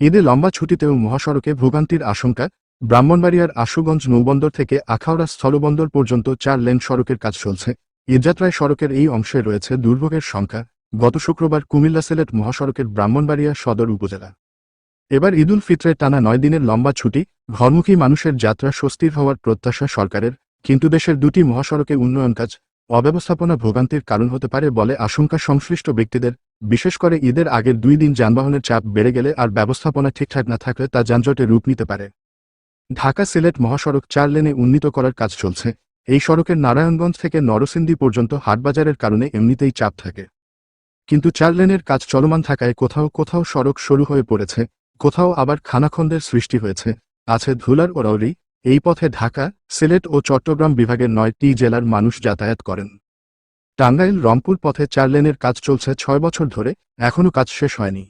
ঈদে লম্বা ছুটিতেও মহাসড়কে ভোগান্তির আশঙ্কা। ব্রাহ্মণবাড়িয়ার আশুগঞ্জ নৌবন্দর থেকে আখাউড়া স্থলবন্দর পর্যন্ত 4 লেন সড়কের কাজ চলছে। ঈদযাত্রায় সড়কের এই অংশে রয়েছে দুর্ভোগের সংখ্যা। গত শুক্রবার কুমিল্লা সিলেট মহাসড়কের ব্রাহ্মণবাড়িয়া সদর উপজেলা। এবার ঈদুল ফিতরে টানা 9 দিনের লম্বা ছুটি, ঘরমুখী মানুষের যাত্রা স্বস্তির হওয়ার প্রত্যাশা সরকারের। কিন্তু দেশের দুটি মহাসড়কে উন্নয়ন কাজ অব্যবস্থাপনা ভোগান্তির কারণ হতে পারে বলে আশঙ্কা সংশ্লিষ্ট ব্যক্তিদের। বিশেষ করে ঈদের আগের 2 দিন যানবাহনের চাপ বেড়ে গেলে আর ব্যবস্থাপনা ঠিকঠাক না থাকলে তা যানজটে রূপ নিতে পারে। ঢাকা সিলেট মহাসড়ক 4 লেনে উন্নীত করার কাজ চলছে। এই সড়কের নারায়ণগঞ্জ থেকে নরসিংদী পর্যন্ত হাটবাজারের কারণে এমনিতেই চাপ থাকে। কিন্তু 4 লেনের কাজ চলমান থাকায় কোথাও কোথাও সড়ক সরু হয়ে পড়েছে, কোথাও আবার খানাখন্দের সৃষ্টি হয়েছে। আছে ধুলার ওরাওরি। এই পথে ঢাকা, সিলেট ও চট্টগ্রাম বিভাগের 9টি জেলার মানুষ যাতায়াত করেন। টাঙ্গাইল রংপুর পথে 4 লেনের কাজ চলছে 6 বছর ধরে, এখনও কাজ শেষ হয়নি।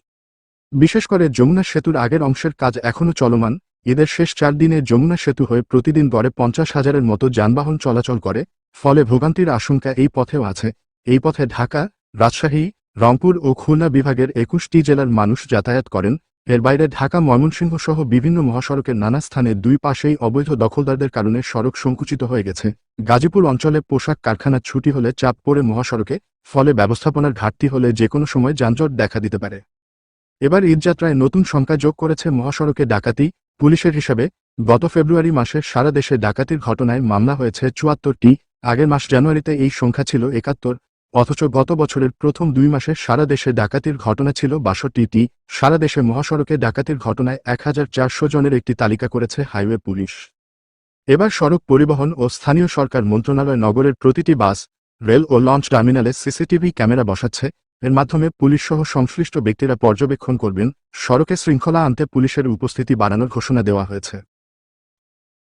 বিশেষ করে যমুনা সেতুর আগের অংশের কাজ এখনও চলমান। ঈদের শেষ 4 দিনে যমুনা সেতু হয়ে প্রতিদিন গড়ে 50,000-এর মতো যানবাহন চলাচল করে, ফলে ভোগান্তির আশঙ্কা এই পথেও আছে। এই পথে ঢাকা, রাজশাহী, রংপুর ও খুলনা বিভাগের 21টি জেলার মানুষ যাতায়াত করেন। এর বাইরে ঢাকা ময়মনসিংহ সহ বিভিন্ন মহাসড়কের নানা স্থানে 2 পাশেই অবৈধ দখলদারদের কারণে সড়ক সংকুচিত হয়ে গেছে। গাজীপুর অঞ্চলে পোশাক কারখানা ছুটি হলে চাপ পড়ে মহাসড়কে, ফলে ব্যবস্থাপনার ঘাটতি হলে যেকোনো সময় যানজট দেখা দিতে পারে। এবার ঈদযাত্রায় নতুন সংখ্যা যোগ করেছে মহাসড়কে ডাকাতি। পুলিশের হিসাবে গত ফেব্রুয়ারি মাসে সারা দেশে ডাকাতির ঘটনায় মামলা হয়েছে 74টি। আগের মাস জানুয়ারিতে এই সংখ্যা ছিল 71। অথচ গত বছরের প্রথম 2 মাসে সারা দেশে ডাকাতির ঘটনা ছিল 62টি। সারা দেশে মহাসড়কে ডাকাতির ঘটনায় 1400 জনের একটি তালিকা করেছে হাইওয়ে পুলিশ। এবার সড়ক পরিবহন ও স্থানীয় সরকার মন্ত্রণালয় নগরের প্রতিটি বাস, রেল ও লঞ্চ টার্মিনালে সিসিটিভি ক্যামেরা বসাচ্ছে। এর মাধ্যমে পুলিশসহ সংশ্লিষ্ট ব্যক্তিরা পর্যবেক্ষণ করবেন। সড়কে শৃঙ্খলা আনতে পুলিশের উপস্থিতি বাড়ানোর ঘোষণা দেওয়া হয়েছে।